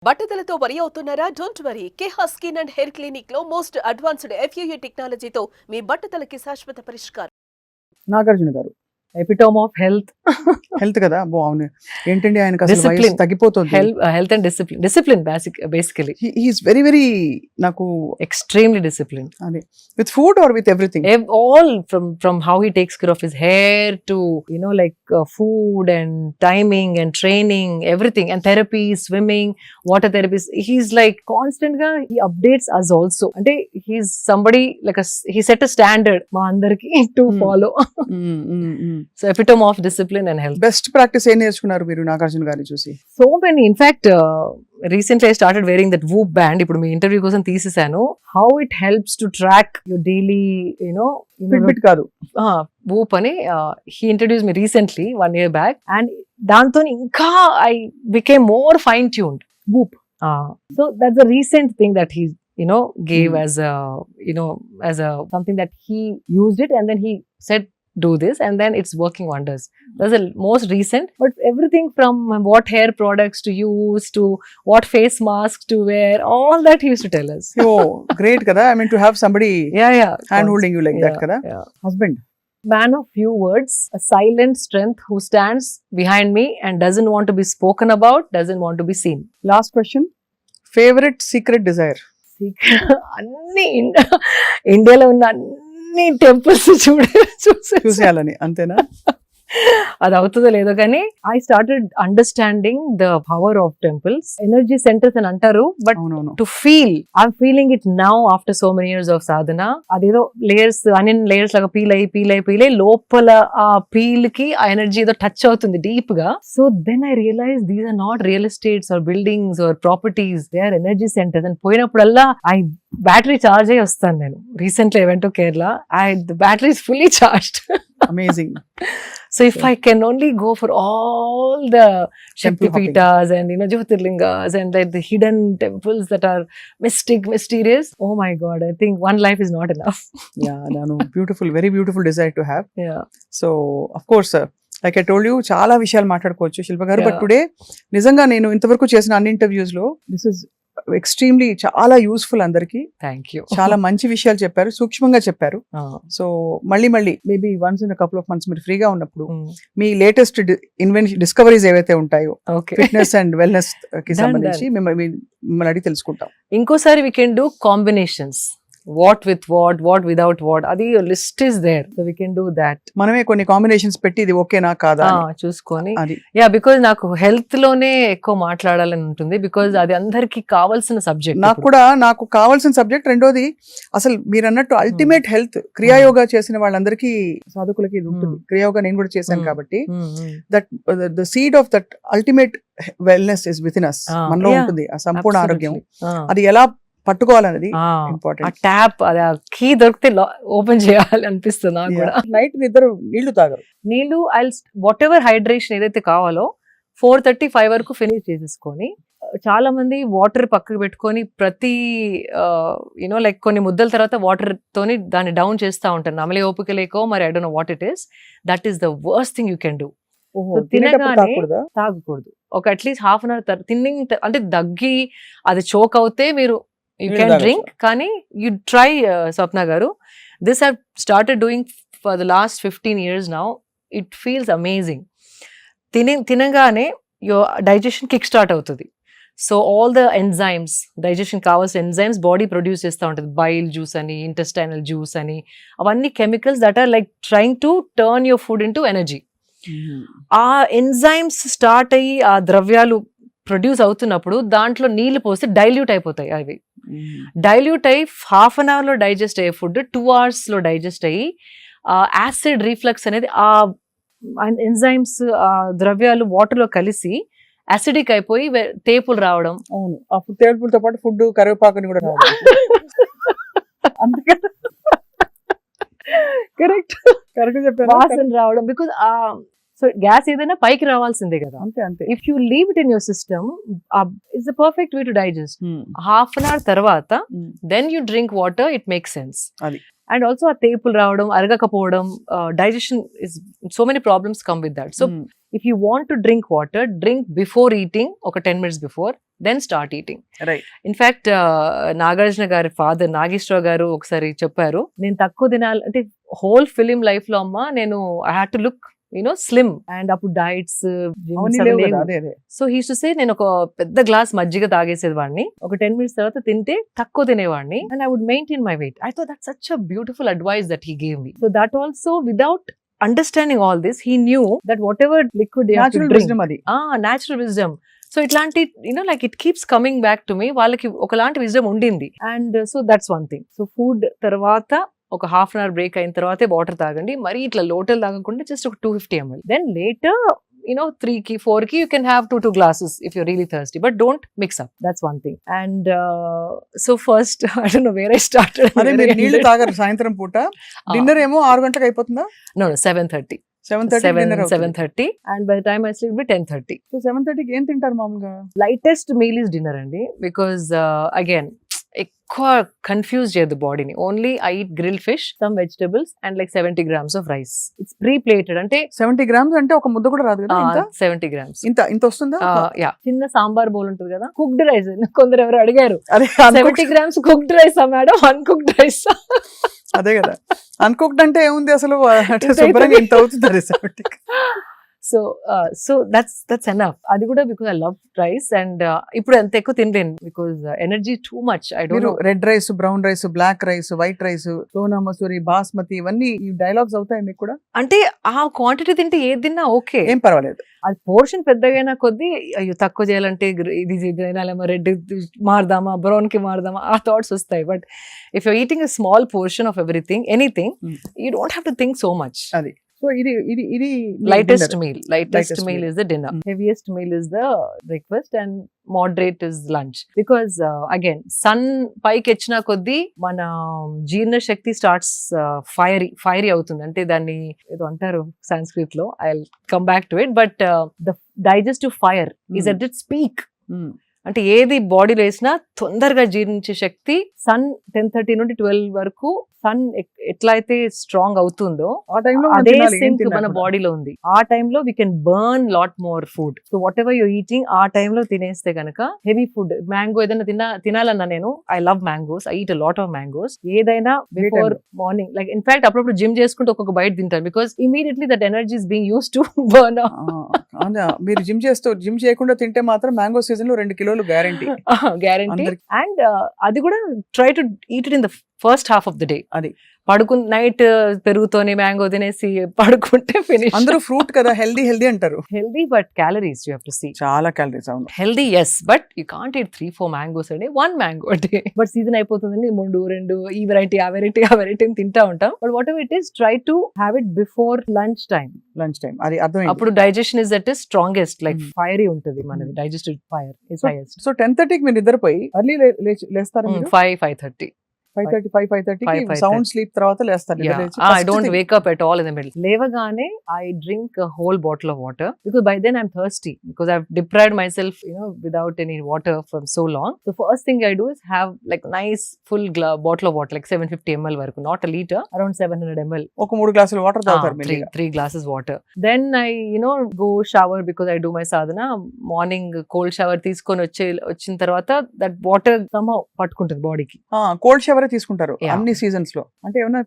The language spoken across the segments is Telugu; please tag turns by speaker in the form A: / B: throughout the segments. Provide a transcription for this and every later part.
A: బట్టతలతో వరి అవుతున్నారా? Don't worry. Keha skin and hair clinic లో మోస్ట్ అడ్వాన్స్డ్ FUA టెక్నాలజీతో మీ బట్టతలకి శాశ్వత పరిష్కారం.
B: నాగార్జున గారు
C: ఎపిటోమ్ ఆఫ్ హెల్త్
B: హెల్త్ కదా బాగుంది ఏంటండి ఆయనకు అసలు
C: Discipline.
B: వయసు తగ్గిపోతుంది
C: health and discipline basically
B: he's very very నాకు
C: extremely disciplined.
B: అదే with food or with everything
C: All from how he takes care of his hair to food and timing and training, everything, and therapy, swimming, water therapies. He's like constant ga he updates us also. Ante he's somebody like he set a standard ma andarki to follow. So epitome of discipline and health.
B: Best practice ఏం నేర్చుకున్నారు మీరు నాగార్జున గారిని చూసి
C: So many. In fact, recently I started wearing that Whoop band. ఇప్పుడు మీ ఇంటర్వ్యూ కోసం తీసేసాను. How it helps to track your daily,
B: fit కాదు
C: Whoop అని he introduced me recently 1 year back, and దాంతో ఇంకా I became more fine tuned.
B: Whoop.
C: So that's a recent thing that he gave as a something that he used it, and then he said do this, and then it's working wonders. That's the most recent, but everything from what hair products to use to what face masks to wear, all that he used to tell us.
B: Oh great కదా I mean to have somebody
C: Yeah.
B: Hand holding you like that కదా
C: Yeah.
B: Husband
C: Man of few words, a silent strength who stands behind me and doesn't want to be spoken about, doesn't want to be seen.
B: Last question favourite secret desire
C: అన్ని ఇండియాలో ఉన్న అన్ని టెంపుల్స్ చూసే
B: చూసేయాలని అంతేనా
C: అది అవుతుందో లేదో కానీ I started understanding the power of temples, energy centres అని అంటారు, బట్
B: అవునవును
C: to feel I'm feeling it now after so many years of sadhana. అదేదో లేయర్స్ అనియన్ లేయర్స్ లాగా పీల్ అయ్యి లోపల ఆ పీల్ కి ఆ ఎనర్జీ ఏదో టచ్ అవుతుంది డీప్ గా. So then I realise these are not real estates or buildings or properties, they are energy centres. And పోయినప్పుడల్లా బ్యాటరీ చార్జ్ అయ్యి వస్తాను నేను. Recently I went to Kerala, the battery is fully charged.
B: Amazing
C: So if I can only go for all the Shakti Peethas and Jyotirlingas and like the hidden temples that are mysterious, oh my God, I think one life is not enough.
B: Yeah నాను beautiful very beautiful desire to have.
C: Yeah.
B: So of course like I told you చాలా విషయాలు మాట్లాడుకోవచ్చు శిల్ప గారు, బట్
C: Yeah.
B: టుడే నిజంగా నేను ఇంతవరకు చేసిన అన్ని ఇంటర్వ్యూస్ లో దిస్ ఇస్ ఎక్స్ట్రీమ్లీ చాలా యూస్ఫుల్ అందరికి.
C: Thank you.
B: చాలా మంచి విషయాలు చెప్పారు, సూక్ష్మంగా చెప్పారు.
C: So,
B: సో మళ్ళీ maybe once in couple of months మీరు ఫ్రీగా ఉన్నప్పుడు
C: mm,
B: మీ లేటెస్ట్ డిస్కవరీస్ ఏవైతే ఉంటాయో
C: okay.
B: ఫిట్నెస్ అండ్ వెల్నెస్ కి
C: Done,
B: సంబంధించి మిమ్మల్ని అడిగి తెలుసుకుంటాం.
C: ఇంకోసారి we can do combinations. What with what without what. అది list is there. So we can do that.
B: మనమే కొన్ని కాంబినేషన్స్ పెట్టి ఇది ఓకేనా కాదా అని.
C: చూసుకొని
B: అది
C: బికాజ్ నాకు హెల్త్ లోనే ఎక్కువ మాట్లాడాలని ఉంటుంది, బికాజ్ అది అందరికి కావాల్సిన సబ్జెక్ట్.
B: నాకు కావాల్సిన సబ్జెక్ట్. రెండోది అసలు మీరు అన్నట్టు అల్టిమేట్ హెల్త్ క్రియాయోగా చేసిన వాళ్ళందరికీ సాధకులకి ఇది ఉంటుంది. క్రియాయోగా నేను కూడా చేశాను కాబట్టి that the seed of that ultimate wellness is within us. మనలో ఉంటుంది ఆ సంపూర్ణ ఆరోగ్యం. అది ఎలా పట్టుకోవాలనేది
C: ఆ
B: ఇంపార్టెంట్.
C: ట్యాప్ అది కీ దొరికితే ఓపెన్ చేయాలి అనిపిస్తుంది నాకు కూడా.
B: నైట్ ఇద్దరు నీళ్లు తాగరు.
C: నీళ్లు వాట్ ఎవర్ హైడ్రేషన్ ఏదైతే కావాలో 4:35 వరకు ఫినిష్ చేసేసుకొని, చాలా మంది వాటర్ పక్కకు పెట్టుకొని ప్రతి లైక్ కొన్ని ముద్దల తర్వాత వాటర్ తోని దాన్ని డౌన్ చేస్తూ ఉంటారు. నమలే ఓపిక లేకో మరి I don't know what it is. That is the worst thing you can do. తినగానే తాగకూడదు. ఒక అట్లీస్ట్ హాఫ్ అన్ అవర్ తిన్నింగ్ అంటే దగ్గి అది చోక్ అవుతే మీరు యూ క్యాన్ డ్రింక్. కానీ యూ ట్రై స్వప్న గారు, this have started doing for the last 15 years now. It feels amazing. తినగానే యువర్ డైజెషన్ కిక్ స్టార్ట్ అవుతుంది. So all the enzymes, digestion కావాల్సిన ఎంజైమ్స్ బాడీ ప్రొడ్యూస్ చేస్తూ ఉంటుంది. బైల్ జ్యూస్ అని, ఇంటెస్టైనల్ జ్యూస్ అని, అవన్నీ chemicals that are like trying to turn your food into energy. ఆ ఎంజైమ్స్ స్టార్ట్ అయ్యి ఆ ద్రవ్యాలు ప్రొడ్యూస్ అవుతున్నప్పుడు దాంట్లో నీళ్లు పోస్తే డైల్యూట్ అయిపోతాయి. అవి డైల్యూట్ అయ్యి హాఫ్ అన్ అవర్ లో డైజెస్ట్ అయ్యే ఫుడ్ 2 hours లో డైజెస్ట్ అయ్యి యాసిడ్ రీఫ్లక్స్ అనేది ఆ ఎంజైమ్స్ ద్రవ్యాలు వాటర్ లో కలిసి యాసిడిక్ అయిపోయి తేపులు రావడం.
B: అవును, అప్పుడు తేపులతో పాటు ఫుడ్ కరివేపాకుని కూడా
C: కరెక్ట్
B: చెప్పారు.
C: వాసన రావడం. బికాజ్ సో గ్యాస్ ఏదైనా పైకి రావాల్సిందే కదా.
B: అంతే.
C: If you leave it in your system, it's the perfect way to digest. Half an hour తర్వాత then you drink water, it makes sense. And also ఆ తేపులు రావడం, అరగకపోవడం, digestion is so many problems come with that. So if you want to drink water, drink before eating, ఒక 10 minutes before, then start eating.
B: Right.
C: In fact Nagarjuna గారి ఫాదర్ నాగేశ్వరరావు గారు ఒకసారి చెప్పారు, నేను తక్కువ తినాలి అంటే హోల్ ఫిలిం లైఫ్ లో అమ్మా నేను I had to look slim, and అప్పుడు diets. So he to say, నేను ఒక పెద్ద గ్లాస్ మజ్జిగ తాగేసేది వాడిని, ఒక 10 minutes తర్వాత తింటే తక్కువ తినేవాడిని, and I would maintain my weight. I thought that's such a beautiful advice that he gave me. So that also without understanding all this, he knew that whatever liquid natural wisdom. So ఇట్లాంటి like it keeps coming back to me. వాళ్ళకి ఒకలాంటి విజ్డమ్ ఉండింది. And so that's one thing. So food తర్వాత ఒక 1/2 hour బ్రేక్ అయిన తర్వాతే వాటర్ తాగండి. మరి ఇట్లా లోటల్ తాగకుండా జస్ట్ ఒక 250 ml. దెన్ లేటర్ 3కి 4కి you can have 2 glasses if you're really thirsty, but don't mix up. That's one thing. And so first I don't know where I started.
B: అదే మీరు నీళ్లు తాగరు సాయంత్రం పూట, డిన్నర్ ఏమో 6 గంటలకు అయిపోతుందా?
C: No, 7:30. 7:30, and by the time I sleep, it will be 10:30.
B: So 7:30కి ఏం తింటారు మామూలుగా?
C: Lightest meal is dinner అండి, because again ఎక్కువ కన్ఫ్యూజ్ చేయదు బాడీని. Only I eat grill fish, some vegetables, and like 70 grams of rice. It's pre plated. అంటే
B: 70 grams అంటే ఒక ముద్ద కూడా రాదు కదా?
C: 70 grams.
B: ఇంత వస్తుందా?
C: యా, చిన్న సాంబార్ బౌల్ ఉంటుంది కదా, కుక్డ్ రైస్. కొందరు ఎవరు అడిగారు,
B: అదే
C: 70 grams cooked rice madam, uncooked rice.
B: అదే కదా, అన్కుక్డ్ అంటే ఏముంది అసలు, శుభ్రంగా ఇంత అవుతుంది 70.
C: So that's enough. అది కూడా because I love rice, and ఇప్పుడు అంత ఎక్కువ తినలేను because energy too much. I don't know.
B: Red rice, brown rice, black rice, white rice, Sona Masuri, basmati, ఇవన్నీ ఈ డైలాగ్స్ అవుతాయి మీకు కూడా?
C: అంటే ఆ క్వాంటిటీ తింటే ఏది తిన్నా ఓకే,
B: ఏం పర్వాలేదు.
C: అది పోర్షన్ పెద్దగైనా కొద్దీ అయ్యో తక్కువ చేయాలంటే ఇది తినాలేమో, రెడ్ మారదామా, బ్రౌన్ కి మారదామా, ఆ థాట్స్ వస్తాయి. But if you eating a small portion of anything, you don't have to think so much.
B: అది సో ఇది
C: lightest meal is the dinner. Heaviest meal is the breakfast, and moderate is lunch. Because again, sun పైకి వచ్చిన కొద్దీ మన జీర్ణ శక్తి స్టార్ట్స్ ఫైరీ అవుతుంది. అంటే దాన్ని ఏదో అంటారు సంస్కృత్ లో, I will come back to it. But the digestive fire is at its peak. అంటే ఏది బాడీలో వేసినా తొందరగా జీర్ణించే శక్తి సన్ 10:30 నుండి 12 వరకు సన్ ఎట్లా అయితే స్ట్రాంగ్ అవుతుందో అదే సింక్ మన బాడీలో ఉంది. ఆ టైంలో we can burn lot more food. So what ever you're eating ఆ టైంలో తినేస్తే కనుక హెవీ ఫుడ్, మ్యాంగో ఏదైనా తినాలన్నా, నేను I love mangoes, I eat a lot of mangoes. ఏదైనా బిఫోర్ మార్నింగ్, లైక్ ఇన్ఫాక్ట్ అప్పుడప్పుడు జిమ్ చేసుకుంటే ఒక్కొక్క బైట్ తింటాను, because immediately that energy is being used to burn.
B: మీరు జిమ్ చేయకుండా తింటే మాత్రం మ్యాంగో సీజన్ లో 2 కిలోలు గ్యారంటీ.
C: అండ్ అది కూడా try to eat it in the first half of the day. అది నైట్ పెరుగుతోని మ్యాంగో తినేసి పడుకుంటే ఫినిష్.
B: అందరూ ఫ్రూట్ కదా, హెల్దీ అంటారు.
C: Healthy but calories you have to see.
B: చాలా క్యాలరీస్. అవును,
C: healthy yes, but you can't eat 3-4 mangoes అండి, 1 మ్యాంగో అంటే. బట్ సీజన్ అయిపోతుందండి, 3-2 ఈ వెరైటీ ఆ వెరైటీ తింటా ఉంటాం. But whatever it is, try to have it before lunch time.
B: అది అర్థమైంది.
C: అప్పుడు digestion is that is strongest, like fiery ఉంటుంది మనది, digestive fire is highest.
B: So 10:30కి మీరు నిద్రపోయి ఎర్లీ లేస్తారు?
C: 5:30
B: సౌండ్ స్లీప్ తర్వాత లేస్తారు.
C: I don't wake up at all in the middle. లేవగానే I drink a whole bottle of water, because by then I'm thirsty, because I've deprived myself without any water from so long. The first thing I do is have like nice full bottle of water, like 750 ml varaku, not a liter, around 700 ml.
B: ఒక 3 గ్లాసులు వాటర్ తాగుతారు?
C: 3 glasses water. Then I go shower, because I do my sadhana. Morning cold shower తీసుకొని వచ్చిన తర్వాత that water somehow పట్టుకుంటుంది బాడీకి.
B: కోల్డ్ షవర్ తీసుకుంటారు అన్ని సీజన్స్ లో? అంటే ఏమైనా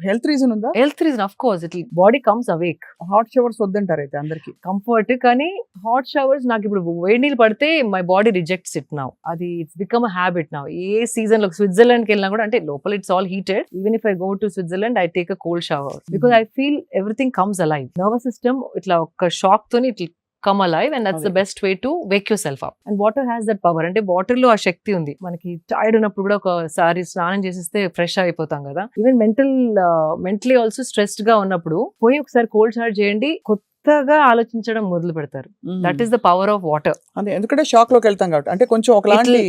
B: హెల్త్ రీజన్ ఉందా?
C: Health reason, of course, it body comes awake.
B: Hot showers వద్దంటారు అయితే అందరికి?
C: కంఫర్ట్, కానీ హాట్ షవర్స్ నాకు ఇప్పుడు వేడి నీళ్ళు పడితే my body rejects it now. అది it's become a habit now. ఏ సీజన్ లో స్విట్జర్లాండ్ కి వెళ్ళినా కూడా, అంటే లోపల it's all heated, even if I go to Switzerland I take a cold shower, because I feel everything comes alive. Nervous system ఇట్లా ఒక షాక్ తోని ఇట్లా come alive, and that's the best way to wake yourself up. And water has that power. అంటే వాటర్ లో ఆ శక్తి ఉంది. మనకి టైర్డ్ ఉన్నప్పుడు కూడా ఒకసారి స్నానం చేసేస్తే ఫ్రెష్ అయిపోతాం కదా. ఈవెన్ మెంటలీ ఆల్సో స్ట్రెస్డ్ గా ఉన్నప్పుడు పోయి ఒకసారి కోల్డ్ షవర్ చేయండి, కొత్తగా ఆలోచించడం మొదలు పెడతారు. That is the power of water.
B: ఎందుకంటే షాక్ లోకి వెళ్తాం కాబట్టి, అంటే కొంచెం ఒకలాంటి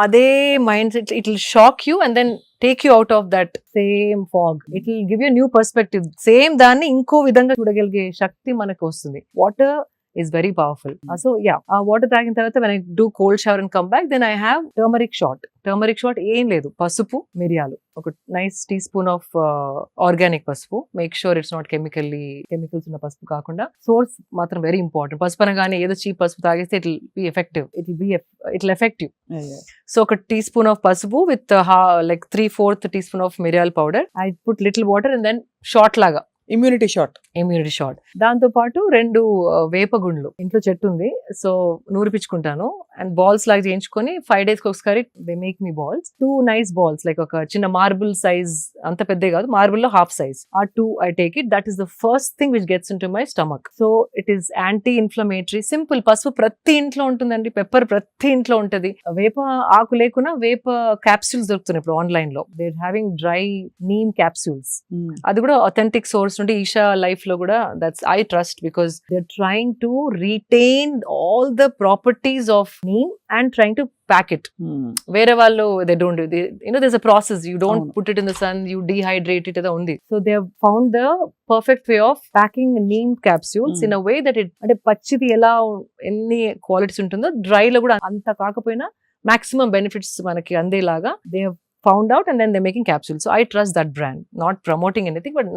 C: అదే mindset, it will shock you and then take you out of that same fog. It will give you a new perspective. Same దాన్ని ఇంకో విధంగా చూడగలిగే శక్తి మనకు వస్తుంది. Water is very powerful. So yeah, water తాగిన తర్వాత when I do cold shower and come back, then I have turmeric shot. Turmeric shot ఏం లేదు, పసుపు మిరియాలు, ఒక nice teaspoon of organic పసుపు. Make sure it's not chemicals ఉన్న పసుపు కాకుండా, సోర్స్ మాత్రం వెరీ ఇంపార్టెంట్. పసుపు అనగానే ఏదో చీప్ పసుపు తాగేస్తే it be effective, it effective. So ఒక టీ స్పూన్ ఆఫ్ పసుపు విత్ like 3/4 teaspoon of మిరియాల powder. I put little water and then shot లాగా
B: ఇమ్యూనిటీ షాట్. దాంతో
C: పాటు 2 వేపగుండ్లు, ఇంట్లో చెట్టు ఉంది, సో నూరిపించుకుంటాను అండ్ బాల్స్ లాగా చేయించుకొని 5 days ఒకసారి they make me balls. 2 nice balls, like ఒక చిన్న మార్బుల్ సైజ్, అంత పెద్ద కాదు, మార్బుల్ లో హాఫ్ సైజ్. ఆ 2 I take it. That is the first thing which gets into my stomach. So it is anti-inflammatory. Simple. పసుపు ప్రతి ఇంట్లో ఉంటుందండి, పెప్పర్ ప్రతి ఇంట్లో ఉంటది. వేప ఆకు లేకున్నా వేప క్యాప్సూల్స్ దొరుకుతున్నాయి ఇప్పుడు ఆన్లైన్ లో. They having dry neem capsules. అది కూడా అథెంటిక్ సోర్స్ నుండి, ఈషా లైఫ్ లో కూడా, that's I trust, because they are trying to retain all the properties of neem and trying to pack it. వేరే వాళ్ళు they don't do, there's a process, you don't put it in the sun, you dehydrate it ada undi. So they have found the perfect way of packing neem capsules in a way that it, అంటే పచ్చిది ఎలా ఎన్ని క్వాలిటీస్ ఉంటుందో డ్రై లో కూడా అంత కాకపోయినా maximum benefits మనకి అందేలాగా they have found out, and then they're making capsules. So I trust that brand, not promoting anything, but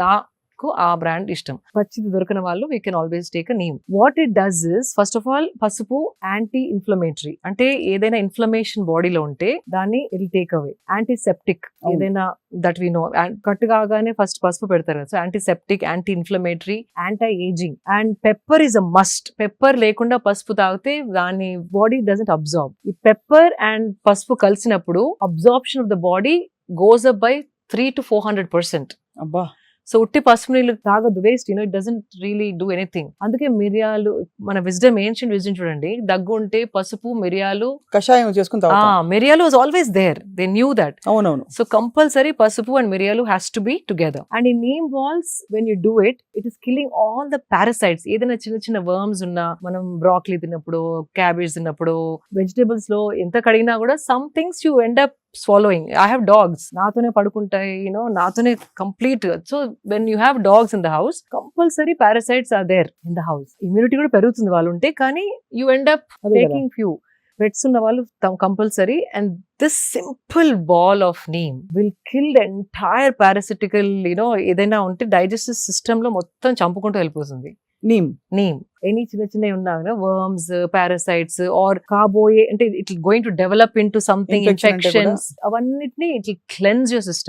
C: ఆ బ్రాండ్ ఇష్టం. పచ్చిది దొరికిన వాళ్ళు we can always take a neem. What it does is, first of all, పసుపు యాంటీ ఇన్ఫ్లమేటరీ, అంటే ఏదైనా ఇన్ఫ్లమేషన్ బాడీలో ఉంటే దాన్ని ఇట్ టేక్ అవే. యాంటీసెప్టిక్, ఏదైనా దట్ వి నో, కట్టు కాగానే ఫస్ట్ పసుపు పెడతారు కదా, so antiseptic, anti inflammatory, anti ageing. And pepper is a must. Pepper లేకుండా పసుపు తాగితే దాని బాడీ డజంట్ అబ్జార్బ్. ఈ పెప్పర్ అండ్ పసుపు కలిసినప్పుడు absorption of the body goes up by 300 to 400%.
B: అబ్బా.
C: సో ఉట్టి పసుపు నీళ్ళు తాగదు, waste, it doesn't really do anything. అందుకే మిరియాలు, మన విజ్డమ్, ఏన్షియంట్ విజ్డమ్ చూడండి, దగ్గు ఉంటే పసుపు మిరియాలు
B: కషాయం చేసుకుని తాగుతాం.
C: మిరియాలు was always there, they knew that.
B: అవునవును.
C: సో కంపల్సరీ పసుపు అండ్ మిరియాలు has to be together. And ఈ neem balls when you do it is killing all the parasites. ఏదైనా చిన్న చిన్న వర్మ్స్ ఉన్నా, మనం బ్రాక్లీ తిన్నప్పుడు, క్యాబేజ్ తిన్నప్పుడు, వెజిటేబుల్స్ లో ఎంత కడిగినా కూడా some things you end up swallowing. I have dogs, నాతోనే పడుకుంటాయి, నాతోనే complete. So when you have dogs in the house, compulsory parasites are there in the house. Immunity కూడా పెరుగుతుంది వాళ్ళు ఉంటే, కానీ you end up taking few. Pets ఉన్న వాళ్ళు compulsory. And this simple ball of neem will kill the entire parasitical, ఏదైనా ఉంటే డైజెస్టివ్ సిస్టమ్ లో మొత్తం చంపుకుంటూ వెళ్ళిపోతుంది. నీమ్ ఎనీ చిన్న చిన్నవి ఉన్నా, వర్మ్స్, పారాసైట్స్ ఆర్ కాబోయే, అంటే it going to develop in to something, infections, అవన్నిటిని ఇట్ క్లెన్స్ యువర్ సిస్టమ్.